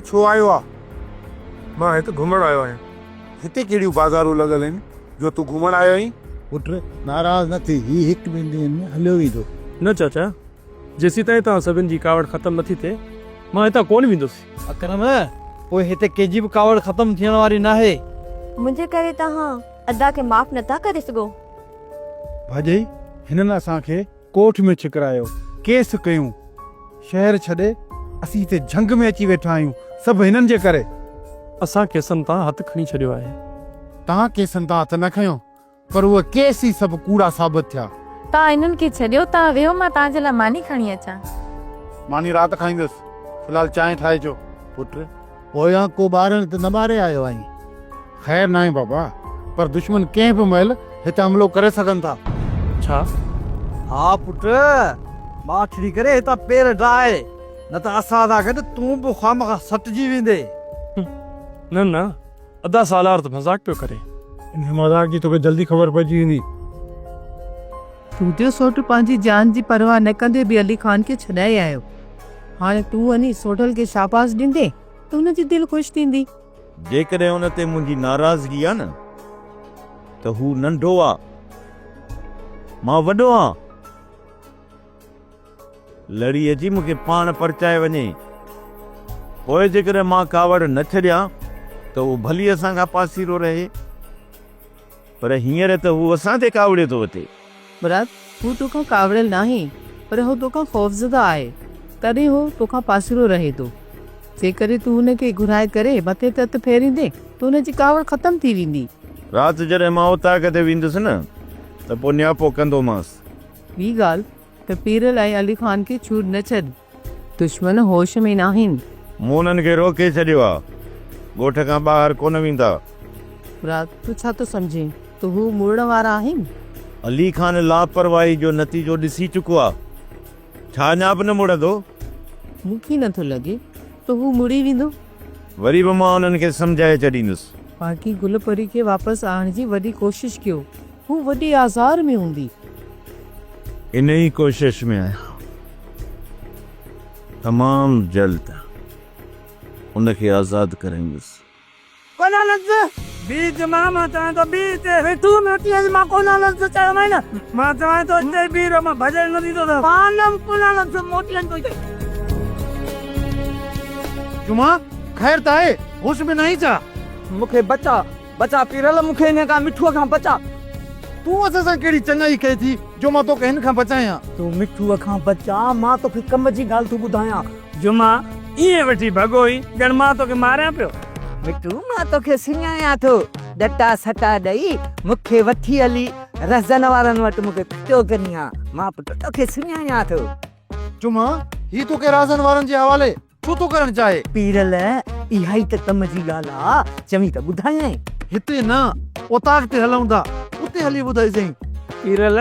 छो आयो आ? मां हिते घुमण आयो आहियां। हिते कहिड़ियूं बाज़ारूं लॻल आहिनि जो तूं घुमण आयो आहीं? पुट नाराज़ न थी, ही हिकु ॿिनि ॾींहंनि में हलियो वेंदो। न चाचा, जेसी ताईं तव्हां सभिनि जी कावड़ ख़तमु नथी थिए मां हितां कोन वेंदुसि। अकरम पोइ हिते कंहिंजी बि कावड़ ख़तमु थियण वारी न आहे। मुंहिंजे करे तव्हां अदा खे माफ़ नथा करे सघो। भाॼई हिननि असांखे कोर्ट में छिकरायो, केस कयूं, शहर छॾे असीं हिते झंग में अची वेठा आहियूं, सभु हिननि जे करे। असां केसनि तां हथु खणी छॾियो आहे। तव्हां केसनि तां हथु न खयो, पर उहे केस ई सभु कूड़ा साबित थिया। तव्हां इन्हनि खे छॾियो, तव्हां वेहो, मां तव्हांजे लाइ मानी खणी अचां। मानी राति खाईंदुसि, फ़िलहाल चांहि ठाहे अचो। पुट पोयां को ॿारनि ते न ॿारे आयो आहीं। ख़ैर न आहे बाबा, पर दुश्मन कंहिं बि महिल हिते हमलो करे सघनि था। छा? हा पुट, मां ठरी करे हितां पेर डाहे, न त असां सां गॾु तूं बि ख़ामख़ा सटिजी वेंदे। न न, अदा सालार त मज़ाक पियो करे। इन मज़ाक जी तोखे जल्दी ख़बर पइजी वेंदी। तुंहिंजो सोट पंहिंजी जान जी परवाह न कंदे बि अली खान खे छॾाए आयो। हाणे तूं वञी सोटल खे शाबाश ॾींदे त हुनजी दिलि ख़ुशि थींदी। जेकॾहिं हुन ते मुंहिंजी नाराज़गी आहे न, त हू नंढो आहे, मां वॾो आहियां। लड़ी अची मूंखे पाण परचाए वञे, पोइ जेकॾहिं मां कावड़ न छॾियां त उहो भली असां खां पासीरो रहे, पर हींअर त हू असां ते कावड़े थो वठे। मुराद, हू तोखां कावड़ियल नाहे, पर हू तोखां ख़ौफ़ज़दा आहे, तॾहिं हू तोखां पासीरो रहे थो। जेकॾहिं तूं हुनखे घुराए करे मथे ते हथु फेरींदे त हुनजी कावड़ ख़तमु थी वेंदी। राति जॾहिं मां उतां किथे वेंदुसि न, त पोइ नियापो कंदोमांसि। ॿी ॻाल्हि त पीरल ऐं अली खान खे छूट न छॾ, दुश्मन होश में न आहिनि। मूं उन्हनि खे रोके छॾियो आहे, ॻोठ खां ॿाहिरि कोन वेंदा। मुराद, तूं छा थो सम्झे? त हू मुड़ण वारा आहिनि। अली खान लापरवाही जो नतीजो ॾिसी चुको आहे, छा अञा बि न मुड़ंदो? मूंखे नथो लॻे त हू मुड़ी वेंदो। वरी बि मां उन्हनि खे सम्झाए छॾींदुसि। बाक़ी गुल परी खे वापसि आणण जी वॾी कोशिश कयो, हू वॾी आज़ार में हूंदी। इन ई कोशिश में आहियां, तमामु जल्द उनखे आज़ाद कराईंदुसि। कोन लफ़्ज़ बीच मां चवां थो बीच तूं नथी अच, मां कोन लफ़्ज़ चयो न, मां चवां थो हिते बीह रहो, मां भॼण न ॾींदो त पानम कोन लफ़्ज़ मोटियनि थो। जुमा ख़ैर त आहे, होश में न आई छा? मूंखे बचा बचा पीरल, मूंखे इन खां मिठूअ खां बचा। तूं असां सां कहिड़ी चङाई कई थी जो मां तोखे हिन खां बचायां? तूं मिठूअ खां बचा, मां तोखे कम जी ॻाल्हि थो ॿुधायां। जुमा ईअं वठी भॻो ई ॼण मां तोखे मारियां पियो। मिठू, मां तोखे सुञायां थो, डटा सटा ॾेई मूंखे वठी हली रज़न वारनि वटि मूंखे फिटो करीं। मां पुट तोखे सुञायां थो। जुमा ही तोखे राज़न वारनि जे हवाले छो थो करणु चाहे? पीरल, इहा ई त कम जी ॻाल्हि आहे, चवीं त ॿुधायां। हिते न, उतां ते हलूं था, उते हली ॿुधाइजांइ। पीरल,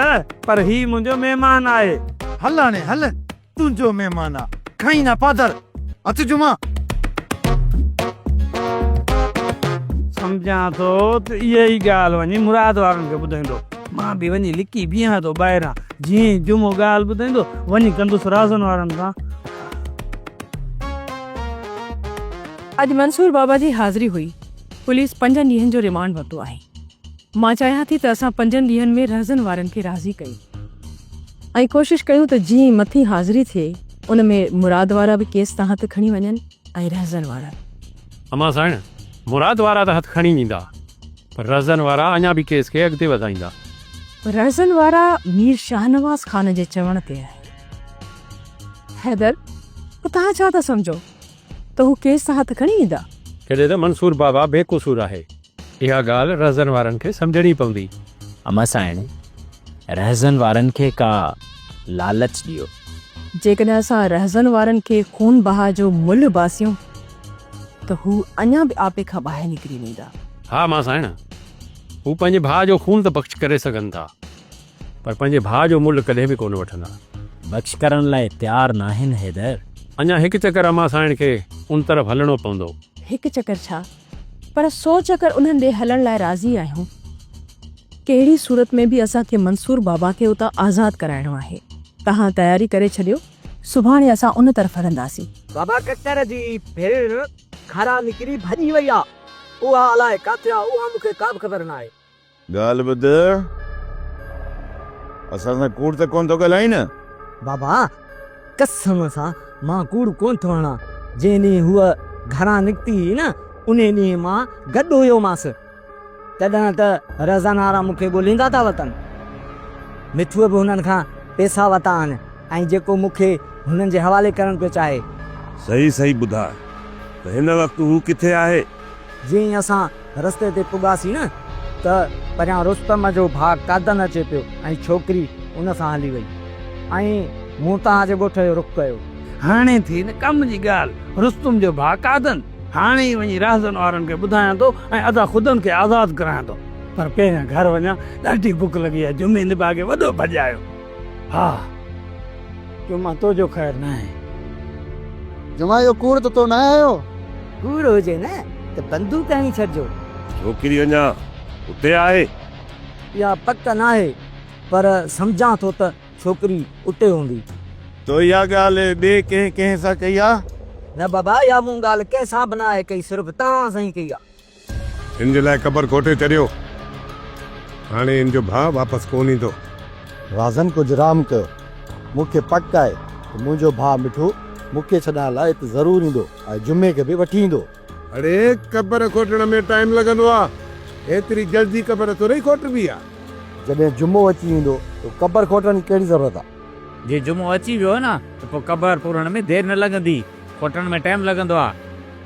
पर ही मुंहिंजो महिमान आहे। हल हाणे हल, तुंहिंजो महिमान आहे, खई ना पादर। अच जुमा। सम्झां थो त इहा ई ॻाल्हि वञी मुराद वारनि खे ॿुधाईंदो। मां बि वञी लिकी बीहां थो ॿाहिरां, जीअं जुमो ॻाल्हि ॿुधाईंदो वञी कंदुसि राज़न वारनि सां। अॼु मंसूर बाबा जी हाज़िरी हुई। पुलिस 5 ॾींहंनि जो रिमांड वरितो आहे। मां चाहियां थी त असां 5 ॾींहंनि में रहज़न वारनि खे राज़ी कयूं ऐं कोशिशि कयूं त जीअं मथी हाज़िरी थिए उन में मुराद वारा बि केस तां हथु खणी वञनि ऐं रहज़न वारा। अमा साईं, मुराद वारा त हथु खणी वेंदा, पर रहज़न वारा अञा बि केस खे अॻिते वधाईंदा। रहज़न वारा मीर शाहनवाज़ ख़ान जे चवण ते आहे। हैदर, तव्हां छा था सम्झो त हू केस तां हथु खणी वेंदा? कॾहिं त मंसूर बाबा बेक़सूर आहे, इहा ॻाल्हि रहज़न वारनि खे सम्झणी पवंदी। अमा साईं, रहज़न वारनि खे का लालच ॾियो। जेकॾहिं असां रहज़न वारनि खे खून बहा जो मुल्ह बासियूं त हू अञा बि आपे खां ॿाहिरि निकिरी वेंदा। हा मां साईं, हू पंहिंजे भाउ जो खून त बख़्श करे सघनि था, पर पंहिंजे भाउ जो मुल्ह कॾहिं बि कोन वठंदा। बख़्श करण लाइ तयारु न आहिनि हैदर। अञा हिकु चकर अमा साईं खे उन तरफ़ हलणो पवंदो। हिकु चकर छा, पर 100 चकर उन्हनि ॾे हलण लाइ राज़ी आहियूं। कहिड़ी सूरत में बि असांखे मंसूर बाबा खे उतां आज़ादु कराइणो आहे। तव्हां तयारी करे छॾियो, सुभाणे असां उन तरफ़ हलंदासीं। बाबा कटर जी भेण घरा निकिरी भॼी वई आहे। उहा अलाए किथे आहे, उहा मूंखे का बि ख़बर न आहे। ॻाल्हि ॿुध, असां सां कूड़ त कोन थो ॻाल्हाई न? बाबा कसम सां मां कूड़ कोन थो हणां। जंहिं ॾींहुं हूअ घरां निकिती हुई न, उन ॾींहुं मां गॾु हुयोमांसि। तॾहिं त रज़ानारा मूंखे ॻोल्हींदा था वतनि। मिठूअ बि हुननि खां पैसा वरिता आहिनि ऐं जेको मूंखे हुननि जे हवाले करणु पियो चाहे। सही सही ॿुधाए त हिन वक़्तु हू किथे आहे? जीअं ई असां रस्ते ते पुॻासीं न त परियां रुस्तम जो भाउ कादन अचे पियो ऐं छोकिरी उन सां हली वई ऐं मूं तव्हांजे ॻोठ जो रुख कयो। हाणे थी न कम जी ॻाल्हि, रुस्तुम जो भाउ कादन हाणे ई वञी राज़न वारनि खे ॿुधायां थो ऐं अदा ख़ुदनि खे आज़ादु करायां थो। पर पहिरियां घर वञा, ॾाढी बुख लॻी आहे। जुमे निभागे वॾो भॼायो। हा जुमा तुंहिंजो ख़ैरु न आहे। जुमा जो कूड़ त तो न आयो। कूड़ हुजे न त बंदूक हणी छॾिजो। छोकिरी अञा उते आहे? इहा पक न आहे, पर सम्झां थो त छोकिरी उते हूंदी। तो इहा ॻाल्हि ॿिए कंहिं सां कई आहे? न बाबा, इहा मूं ॻाल्हि कंहिंसां बि न आहे कई, सिर्फ़ु तव्हां सां ई कई आहे। इन जे लाइ क़बर कोठे चढ़ियो। हाणे इन जो भाउ वापसि कोन ईंदो। राज़न कुझु राम कयो। मूंखे पक आहे त मुंहिंजो भाउ मिठू मूंखे छॾण लाइ हिते ज़रूरु ईंदो ऐं जुमे खे बि वठी ईंदो। अरे क़बर खोटण में टाइम लॻंदो आहे। एतिरी जल्दी क़बर थोरी खोटबी आहे। जॾहिं जुमो अची वेंदो त क़बर खोटण जी कहिड़ी ज़रूरत आहे? जे जुमो अची वियो न त पोइ क़बर पुरण में देरि न लॻंदी, खोटण में टाइम लॻंदो आहे।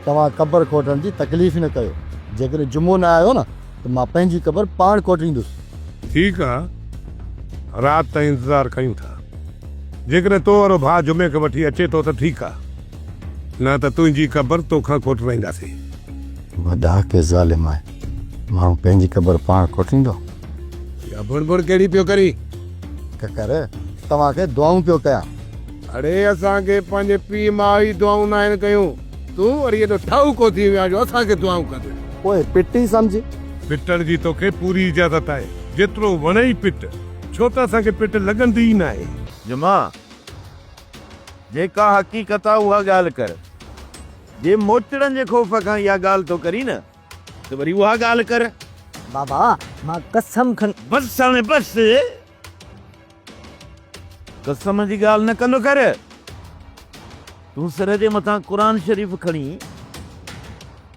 तव्हां क़बर खोटण जी तकलीफ़ न कयो। जेकॾहिं जुमो न आयो न त मां पंहिंजी क़बर पाण खोटींदुसि। ठीकु आहे, राति ताईं इंतज़ारु कयूं था। जेकॾहिं तो वारो भाउ जुमे खे वठी अचे थो त ठीकु आहे, न त तुंहिंजी क़बर तोखां खोटवाईंदासीं। वॾा के ज़ालिम आहे, माण्हू पंहिंजी क़बर पाण खोटींदो। या बुड़बुड़ कहिड़ी पियो करी? ककर तव्हांखे दुआऊं पियो कयां। अड़े असांखे पंहिंजे पीउ माउ जी दुआऊं न आहिनि कयूं। तूं वरी एॾो ठाऊ को थी विया जो असांखे दुआऊं कनि। पोइ पिटी सम्झ। पिटण जी तोखे पूरी इजाज़त आहे। जेतिरो वणे ई पिट, छो त असांखे पिट लॻंदी ई न आहे। जुमा, जेका हक़ीक़त आहे उहा ॻाल्हि कर। जे मोचड़नि जे ख़ौफ़ खां इहा ॻाल्हि तो करी न त वरी उहा ॻाल्हि कर। बाबा मां कसम खन। बस हाणे बस, कसम जी ॻाल्हि न कंदो कर। तूं सर जे मथां क़ुर शरीफ़ खणी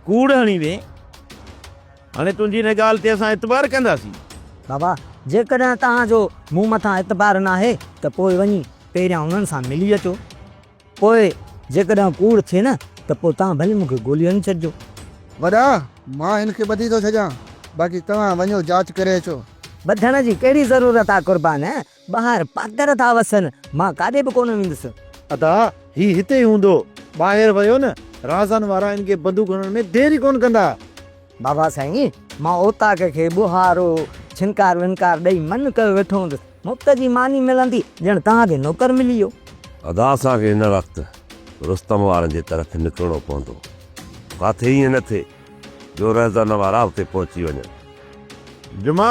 कूड़ हणी वे। हाणे तुंहिंजी हिन ॻाल्हि ते असां एतबार कंदासीं? बाबा जेकॾहिं तव्हांजो मूं मथां एतबार न आहे त पोइ वञी पहिरियां हुननि सां मिली अचो। पोइ जेकॾहिं कूड़ थिए न त पोइ तव्हां भले मूंखे गोली हणी छॾिजो। वॾा मां हिनखे ॿधी थो छॾियां, बाक़ी तव्हां वञो जांच करे अचो। ॿधण जी कहिड़ी ज़रूरत आहे कुर्बान? ॿाहिरि पादर था वसनि, मां काॾे बि कोन वेंदुसि। अदा ही हिते ई हूंदो, ॿाहिरि वियो न राज़न वारा हिनखे बंदूक हणण में देरि कोन कंदा। बाबा साईं, मां ओताक खे बुहारो छिनकार विनकार ॾेई मन कयो वेठो हूंदुसि। मुफ़्त जी मानी मिलंदी ॼण तव्हांखे नौकर मिली वियो। अदा असांखे हिन वक़्तु रुस्तम वारनि जे तरफ़ निकिरणो पवंदो। किथे ईअं न थिए जो रज़न वारा उते पहुची वञनि। जुमा,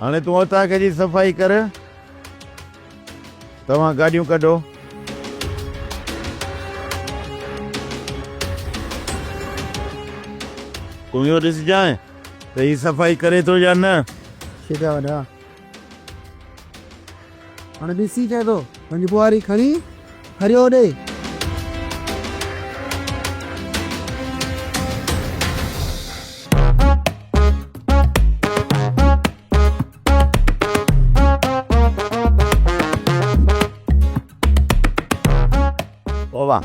हाणे तूं ओताक जी सफ़ाई कर। तव्हां गाॾियूं कढो। तूं इहो ॾिसजांइ त ही सफ़ाई करे थो या न। शेटा वॾा हाणे ॾिसी चए थो पंहिंजी बुआरी खणी हरियो ॾे। ओवा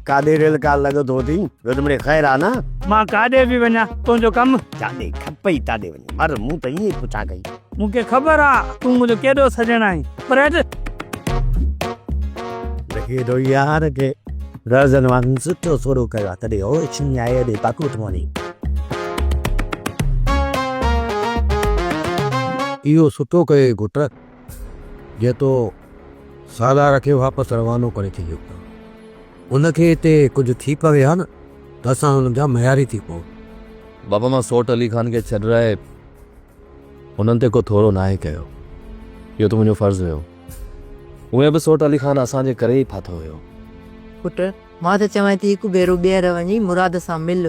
काॾे रेल कार लॻो थो थी गॾु में ख़ैर आहे न? मां काॾे बि वञा, तुंहिंजो कमु। जाॾे खपई ताॾे वञे, पर मूं त ईअं ई पुछा कई। मूंखे ख़बर आहे तूं मुंहिंजो केॾो सॼण आहीं, पर अॼु लॻे थो यार के रज़न वारनि सुठो सोरो कयो आहे, तॾहिं हो छिञाए ॾे पाकूट मोनी। इहो सुठो कयो घुट, जे तो सालार खे वापसि रवानो करे छॾियो। उनखे हिते कुझु थी पवे हा न त असां हुन जा मयारी थी पऊं। बाबा मां सोट अली ख़ान खे छॾाए हुननि ते को थोरो न आहे कयो। इहो त मुंहिंजो फ़र्ज़ु हुयो। उहे बि सोट अली ख़ान असांजे करे ई फाथो हुयो। पुट मां त चवां थी हिकु भेरो ॿीहर वञी मुराद सां मिल,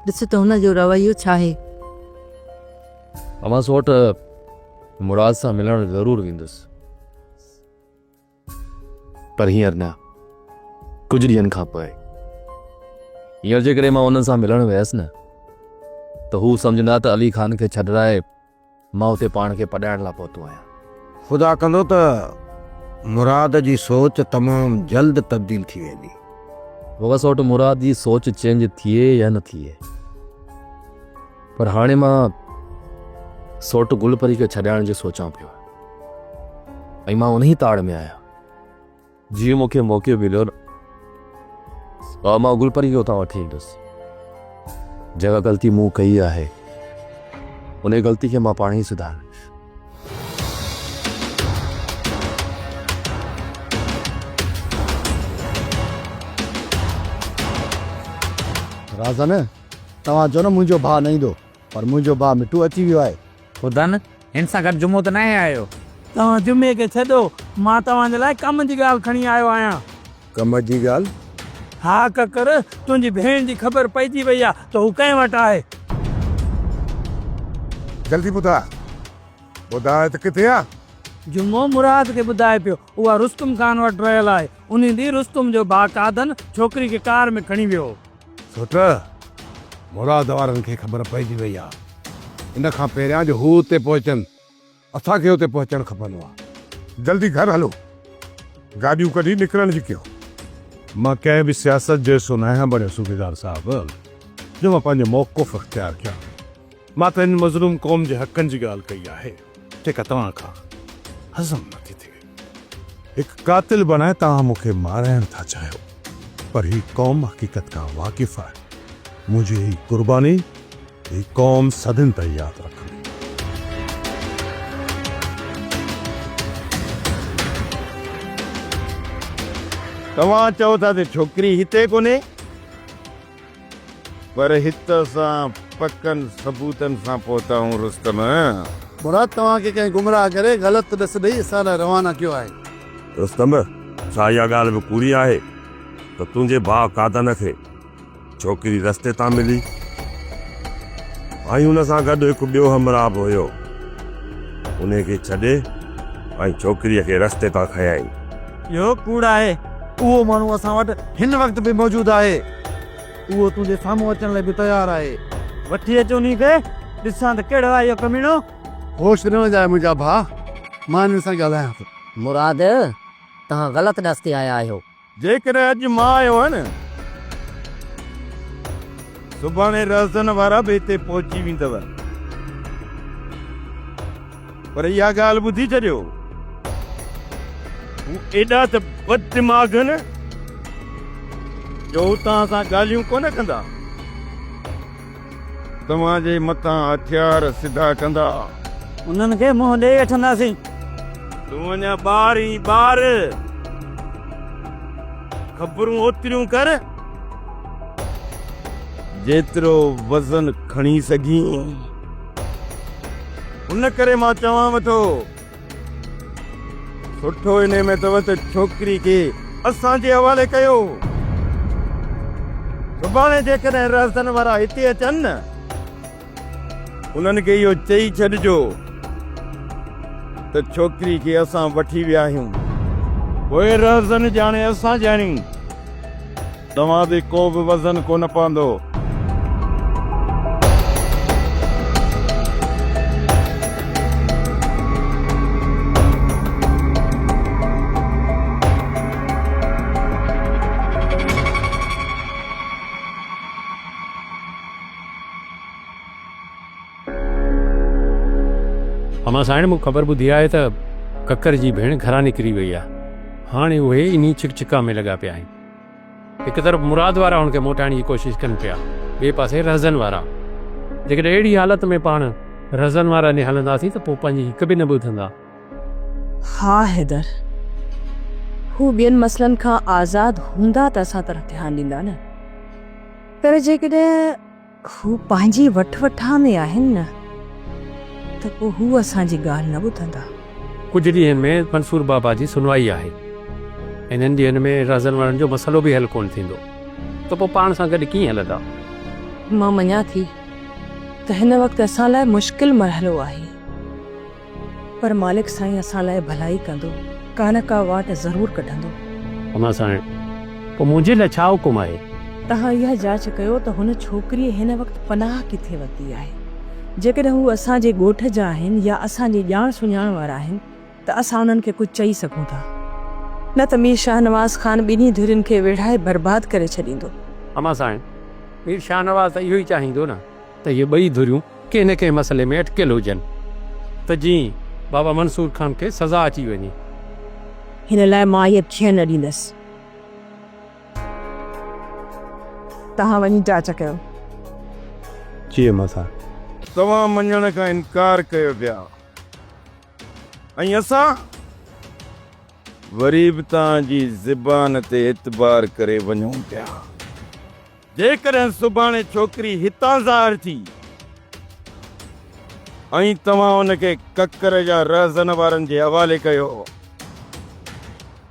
ॾिस त हुन जो रवैयो छा आहे। अमां सोट मुराद सां मिलण ज़रूरु वेंदुसि, पर हींअर न, कुझु ॾींहंनि खां पोइ। हींअर जे करे मां हुननि सां मिलण वियसि न, त हू सम्झंदा त अली ख़ान खे छॾाए मां उते पाण खे पढ़ाइण लाइ पहुतो आहियां। ख़ुदा कंदो त मुराद जी सोच तमामु जल्द तब्दील थी वेंदी। वगा सोट मुराद जी सोच चेंज थिए या न थिए, पर हाणे मां सोट गुलपरी खे छॾाइण जो सोचां पियो, ऐं मां उन ई ताड़ में आहियां। जीअं मूंखे मौक़ो मिलियो न, मां गुलपरी खे उतां वठी ईंदुसि। जेका ग़लती मूं कई आहे उन ग़लती खे मां पाण ई सुधारींदुसि। राज़न, तव्हां चओ न मुंहिंजो भाउ न ईंदो, पर मुंहिंजो भाउ मिटू अची वियो आहे। ख़ुदा न हिन सां गॾु जुमो त न आहे आयो। तव्हां जुमे खे छॾो, मां तव्हांजे लाइ कम जी ॻाल्हि खणी आयो आहियां। कम जी ॻाल्हि? हा ककर, तुंहिंजी भेण जी ख़बर पइजी वई आहे त हू कंहिं वटि आहे। जल्दी ॿुधाए त किथे आहे? जुमो मुराद खे ॿुधाए पियो उहा रुस्तुम ख़ान वटि रहियल आहे। उन ॾींहुं रुस्तुम जो भाउ कादन छोकिरी खे कार में खणी वियो। सोट, मुराद वारनि खे ख़बर पइजी वई आहे। इन खां पहिरियां जो हू उते पहुचनि, असांखे उते पहुचणु खपंदो आहे। जल्दी घर हलो, गाॾियूं कढी निकिरण जी कयो। मां कंहिं बि सियासत जो हिसो न आहियां बणियो सूबेदार साहिबु, जो मां पंहिंजो मौक़ुफ़ इख़्तियार कयां। मां त हिन मज़लूम क़ौम जे हक़नि जी ॻाल्हि कई आहे, जेका तव्हां खां हज़म नथी थिए। हिकु कातिल बनाए तव्हां मूंखे माराइण था चाहियो, पर ही क़ौम हक़ीक़त खां वाक़िफ़ आहे। मुंहिंजी ही क़ुर्बानी ही क़ौम सदिन ताईं यादि रखंदी। तव्हां चओ था त छोकिरी हिते कोन्हे, पर हित सां पकनि सबूतनि सां पहुता हूं रुस्तम। मुराद तव्हांखे कंहिं गुमराह करे ग़लति ॾिस ॾेई असां लाइ रवाना कयो आहे। रुस्तम, छा इहा ॻाल्हि बि पूरी आहे त तुंहिंजे भाउ कादन खे छोकिरी रस्ते तां मिली, ऐं हुन सां गॾु हिकु ॿियो हमराह बि हुयो? उन खे छॾे ऐं छोकिरीअ खे रस्ते तां खयाई। इहो कूड़ आहे। उहो माण्हू असां वटि हिन वक़्तु बि मौजूदु आहे। उहो तुंहिंजे साम्हूं अचण लाइ बि तयारु आहे। वठी अचो उन खे, ॾिसां त कहिड़ो आहे इहो कमीणो। होश न वञाए मुंहिंजा भाउ, मां हिन सां ॻाल्हायां थो। मुराद, तव्हां ग़लति रस्ते आया आहियो। जेकॾहिं अॼु मां आयो आहियां न, सुभाणे रहसन वारा बि हिते पहुची वेंदव। पर इहा ॻाल्हि ॿुधी छॾियो, हू एॾा त बददिमाग़ न जो तव्हां सां ॻाल्हियूं कोन कंदा, तव्हांजे मथां हथियार सिधा कंदा। उन्हनि खे मुंहुं ॾेई वठंदासीं। तूं अञा ॿार ई ॿार, ख़बरूं ओतिरियूं कर जेतिरो वज़न खणी सघीं। उन करे मां चवांव थो, सुठो इन में अथव त छोकिरी खे असांजे हवाले कयो। सुभाणे जेकॾहिं रहसन वारा हिते अचनि न, उन्हनि खे इहो चई छॾिजो त छोकिरी खे असां वठी विया आहियूं। पोइ रहसन ॼाणे असां ॼाणियूं, तव्हां ते को बि वज़न कोन पवंदो। अमां साइण मूंखे ख़बर ॿुधी आहे त ककर जी भेण घरां निकिरी वई आहे। हाणे उहे इन चिकचिका में लॻा पिया आहिनि। हिकु तरफ़ मुराद वारा हुनखे मोटाइण जी कोशिशि कनि पिया, ॿिए पासे रहज़न वारा। जेकॾहिं अहिड़ी हालत में पाण रहज़न वारा ने हलंदासीं त पोइ पंहिंजी हिकु बि न ॿुधंदा। हा हैदर, हू ॿियनि मसइलनि खां आज़ादु हूंदा त असां तरफ़ ध्यानु ॾींदा न, पर जेकॾहिं हू पंहिंजी वठि-वठा में आहिनि न, त पोइ हू असांजी ॻाल्हि न ॿुधंदा। कुझु ॾींहंनि में मंसूर बाबा जी सुनवाई आहे। इन्हनि ॾींहंनि में रज़न वारनि जो मसइलो बि हल कोन थींदो त पोइ पाण सां गॾु कीअं हलंदा? मां मञा थी त हिन वक़्तु असां लाइ मुश्किल मरहलो आहे, पर मालिक साईं असां लाइ भलाई कंदो, का न का वाट ज़रूरु कढंदो। अमा साईं, पोइ मुंहिंजे लाइ छा हुकुम आहे? तव्हां इहा जांच कयो त हुन छोकिरीअ हिन वक़्तु पनाह किथे वरिती आहे। जेकॾहिं हू असांजे ॻोठ जा आहिनि या असांजी ॼाण सुञाण वारा आहिनि त असां उन्हनि खे कुझु चई सघूं था, न त मीर शाहनवाज़ ख़ान ॿिन्ही धुरियुनि खे विढ़ाए बर्बाद करे छॾींदो। अमा साईं, मीर शाहनवाज़ त इहो ई चाहींदो न त इहे ॿई धुरियूं कंहिं न कंहिं मसइले में अटकियल हुजनि त जीअं बाबा मंसूर खान खे सज़ा अची वञे। हिन लाइ मां इहे थियणु न ॾींदसि। तव्हां वञी जांच कयो। जी अमा साहब। तव्हां मञण खां इनकार कयो पिया ऐं असां वरी बि तव्हांजी ज़बान ते एतबार करे वञूं पिया। जेकॾहिं सुभाणे छोकिरी हितां ज़ाहिर थी ऐं तव्हां हुनखे ककर जा रहज़न वारनि जे हवाले कयो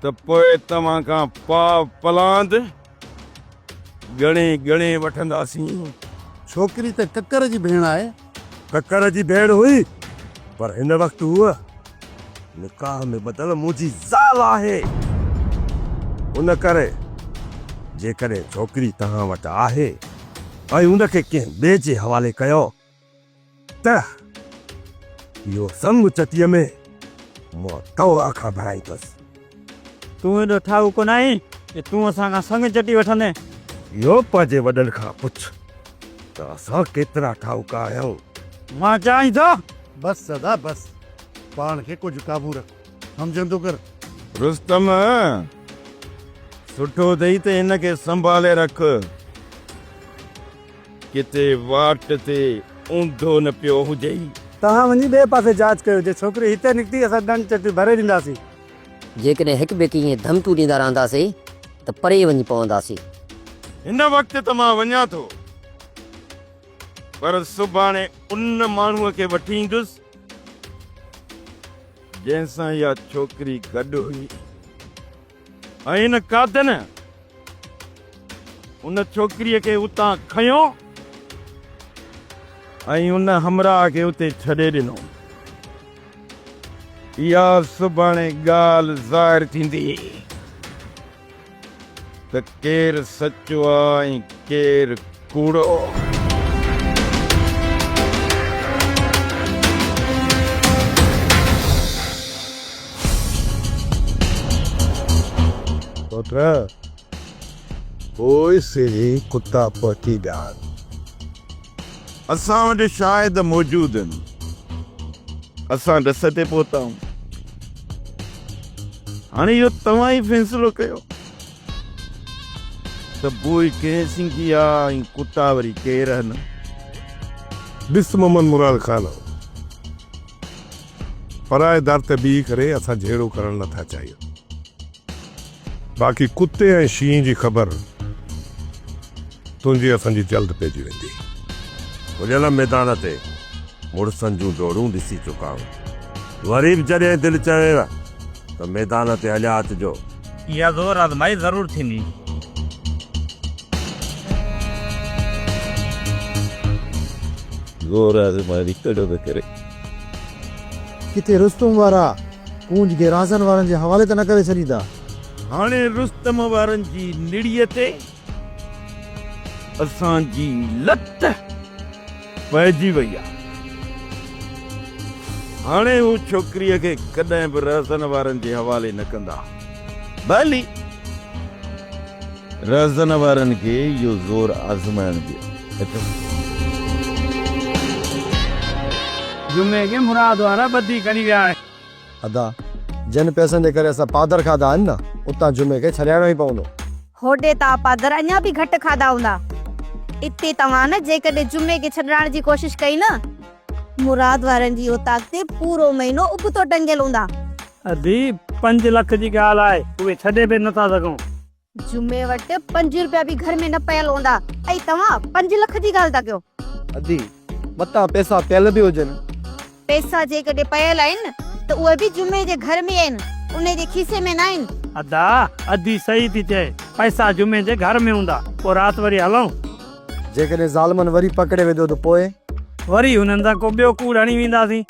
त पोइ तव्हां खां पाव पलांद गणे वठंदासीं। छोकिरी त ककर जी भेण आहे। ककर जी भेण हुई, पर हिन वक़्तु हूअ निकाह में बदल मुंहिंजी ज़ाल आहे। उन करे जेकॾहिं छोकिरी तव्हां वटि आहे ऐं उनखे कंहिं ॿिए जे हवाले कयो त इहो संग चटीअ में मां तव्हां खां भाईंदुसि। तूं एॾो ठाहु कोन आहीं कि तूं असां खां संग चटी वठंदे? इहो पंहिंजे वॾनि खां पुछ त असां केतिरा ठाहूका आहियूं। मां चाहिं थो बस सदा बस, पाण खे कुझु काबू रख, सम्झंदो कर। रुस्तम, सुठो अथई त हिनखे संभाले रख, किथे वाट ते ऊंधो न पियो हुजे। तव्हां वञी ॿिए पासे जांच कयो, जे छोकिरी हिते निकिती असां दंड चटी भरे ॾींदासीं। जेकॾहिं हिकु ॿिए खे ईअं धमकियूं ॾींदा रहंदासीं त परे वञी पवंदासीं। हिन वक़्तु त मां वञा थो, पर सुभाणे उन माण्हूअ खे वठी ईंदुसि जंहिंसां इहा छोकिरी गॾु हुई ऐं हिन कादन उन छोकिरीअ खे उतां खयो ऐं उन हमराह खे उते छॾे ॾिनो। इहा सुभाणे ॻाल्हि ज़ाहिर थींदी त केरु सचो आहे ऐं केरु कूड़ो। पुत्र कोई सिरी कुत्ता पहुची ॼाण। असां वटि शायदि मौजूद आहिनि, असां ॾस ते पहुता आहियूं। हाणे इहो तव्हां ई फ़ैसिलो कयो त बोई कंहिं सिंगी आहे ऐं कुत्ता वरी केरु आहिनि। ॾिस मोहम्मद मुराद ख़ान, पराए दर ते बीह करे असां जहिड़ो करणु नथा चाहियूं। बाक़ी कुत्ते ऐं शींहं जी ख़बर तुंहिंजी असांजी जल्द पइजी वेंदी। खुलियल मैदान ते मुड़सनि जूं दौड़ूं ॾिसी चुका आहियूं। वरी बि जॾहिं दिलि चवेव त मैदान ते हलिया अचिजो। इहा ज़ोर आज़माई ज़रूरु थींदी। ज़ोर आज़माई कॾो त करे किथे रुस्तम वारा पूंज खे राज़न वारनि जे हवाले त न करे छॾींदा। हाणे रुस्तम वारनि जी निड़ीअ ते असांजी लत पइजी वई आहे। हाणे हू छोकिरीअ खे कॾहिं बि रहज़न वारनि जे हवाले न कंदा। भली रहज़न वारनि खे इहो ज़ोर आज़माइण ॾियो। जुमे के मुराद वारा बदी करी विया आहे। अदा जिन पैसनि जे करे असां पादर खाधा आहिनि न, उतां जुमे खे छॾाइणो ई पवंदो। होॾे तव्हां पादर अञा बि घटि खाधा हूंदा। इते तव्हां न जेकॾहिं जुमे खे छॾाइण जी कोशिश कई न, मुराद वारनि जी औताक ते पूरो महीनो उबतो टंगियल हूंदा। अदी 5 लख जी ॻाल्हि आहे, उहे छॾे बि नथा सघूं। जुमे वटि 5 रुपया बि घर में न पयल हूंदा ऐं तव्हां 5 लख जी ॻाल्हि था कयो। अदी मता पैसा पियल बि हुजनि। पैसा जेकॾहिं पयल आहिनि त उहे बि जुमे जे घर में आहिनि, उन जे खीसे में न आहिनि। अदा अधी सही थी चए, पैसा जुमे जे घर में हूंदा, पोइ राति वरी हलूं। जेकॾहिं ज़ालमन वरी पकड़े वेंदो त पोइ वरी हुननि सां को ॿियो कूड़ हणी वेंदासीं।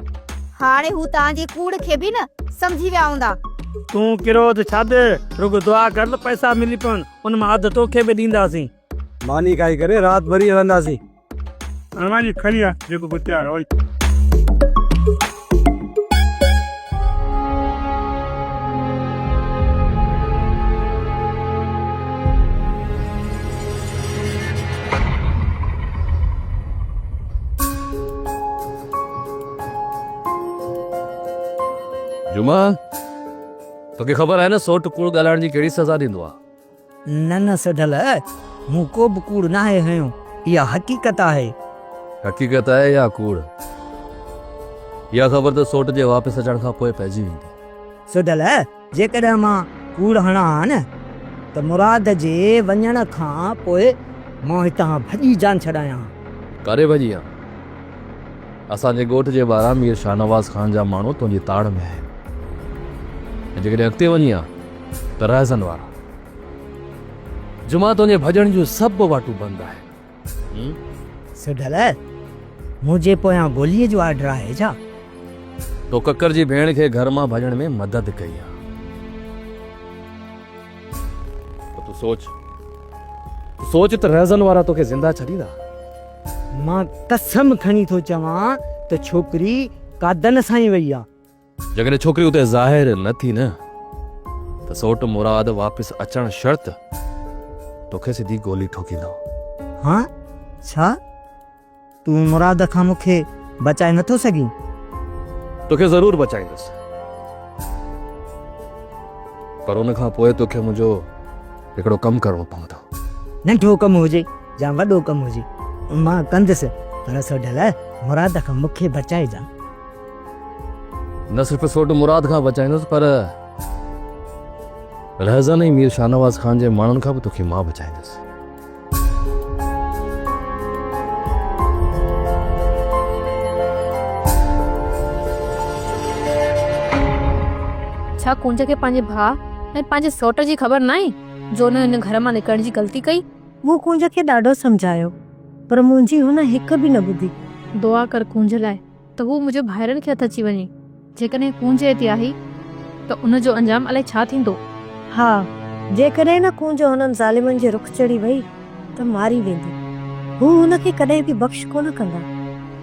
हाणे हू तव्हांजे कूड़ खे बि न सम्झी विया हूंदा। तूं किरोध छॾ, रुगो दुआ कर त पैसा मिली पवनि, उन मां अधु तोखे बि ॾींदासीं। मानी खाई करे राति भरी हलंदासीं। हनुमान जी खणी आ जेको बि तयारु होई। जुमा तोखे ख़बर आहे न सोट कूड़ ॻाल्हाइण जी कहिड़ी सज़ा ॾींदो आहे? न सडल, मूं को बि कूड़ न आहे हयो, इहा हक़ीक़त आहे। हक़ीक़त आहे या कूड़? इहा ख़बर त सोट जे वापसि अचण खां पोइ पइजी वेंदी। सडल, जेकॾहिं मां कूड़ हणा न त मुराद जे वञण खां पोइ मां हितां भॼी जान छॾायां। कारे भॼी आ? असांजे ॻोठ जे ॿाहिरां मीर शाहनवाज़ ख़ान जा माण्हू तुंहिंजी ताड़ में आहिनि। जेकॾहिं अॻिते वञी आ त राइज़न वारा। जुमा तुंहिंजे भॼण जूं सभु वाटूं बंदि आहे। सडल, मुंहिंजे पोयां गोलीअ जो ऑर्डर आहे छा? तो ककर जी भेण खे घर मां भॼण में मदद कई आहे। तूं सोच त राइज़न वारा तोखे ज़िंदा छॾींदा? मां कसम खणी थो चवां त छोकिरी कादन सां ई वई आहे। जेकॾहिं छोकिरी उते ज़ाहिर न थी न त सोट मुराद वापसि अचण शर्त तोखे सिधी गोली ठोकींदो। हाँ छा? तूं मुराद खां मूंखे बचाए नथो सघीं? तोखे ज़रूर बचाईंदुसि, पर उन खां पोइ तोखे मुंहिंजो हिकिड़ो कमु करणो पवंदो। नंढो कमु हुजे या वॾो कमु हुजे मां कंदुसि, पर सडल मुराद खां मूंखे बचाइजां। न सिर्फ़ु सोट मुराद खां बचाईंदुसि, पर रहज़न ऐं मीर शाहनवाज़ ख़ान जे माण्हुनि खां बि तोखे मां बचाईंदुसि। छा कुंज खे पंहिंजे भाउ ऐं पंहिंजे सौट जी ख़बर न आहे जो हुन हिन घर मां निकिरण जी ग़लती कई? वो कुंज खे ॾाढो सम्झायो, पर मुंहिंजी हुन हिकु बि न ॿुधी। दुआ कर कुंज लाइ त हू मुंहिंजे भाइरनि खे हथ अची वञे। जेकॾहिं कुंज हिते आई त उन जो अंजाम अलाए छा थींदो। हा, जेकॾहिं न कुंज हुननि ज़ालिमनि जे रुख चढ़ी वई त मारी वेंदी। हू हुनखे कॾहिं बि बख़्श कोन कंदा।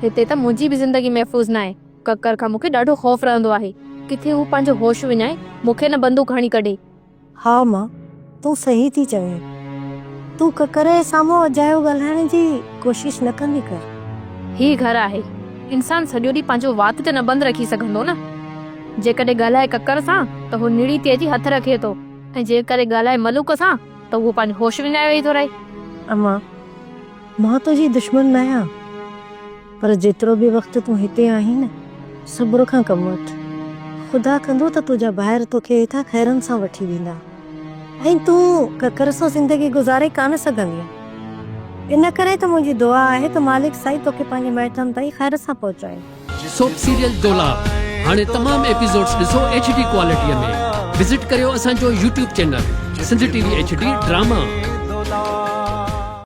हिते त मुंहिंजी बि ज़िंदगी महफ़ूज़ न आहे। ककर खां मूंखे ॾाढो ख़ौफ़ रहंदो आहे, किथे हू पंहिंजो होश विञाए मूंखे न बंदूक हणी कढे। हा मां, तूं सही थी चवे। तूं ककर जे साम्हूं अजायो ॻाल्हाइण जी कोशिश न कंदी कर। ही घर आहे, इंसान सॼो ॾींहुं पंहिंजो वात ते न बंदि रखी सघंदो न। जेकॾहिं ॻाल्हाए ककर सां त हू निड़ी तेजी हथ रखे थो, ऐं जेकॾहिं ॻाल्हाए मलूक सां त हू पंहिंजो होश विञाए वेही थो रहे। अम्मा, मां तुंहिंजी दुश्मन न आहियां, पर जेतिरो बि वक़्तु तूं हिते आहीं न, सब्र खां कमु वठि। ख़ुदा कंदो त तुंहिंजा ॿाहिरि तोखे हितां ख़ैरनि सां वठी वेंदा, ऐं तूं ककर सां ज़िंदगी गुज़ारे कान सघंदी। इन करे त मुंहिंजी दुआ आहे त मालिक साईं तोखे पंहिंजे माइटनि ताईं ख़ैर सां पहुचाए। सोप सीरियल डोलाप हाणे तमाम एपिसोड्स ॾिसो HD क्वालिटीअ में। विज़िट करियो असांजो YouTube channel Sindh TV HD drama.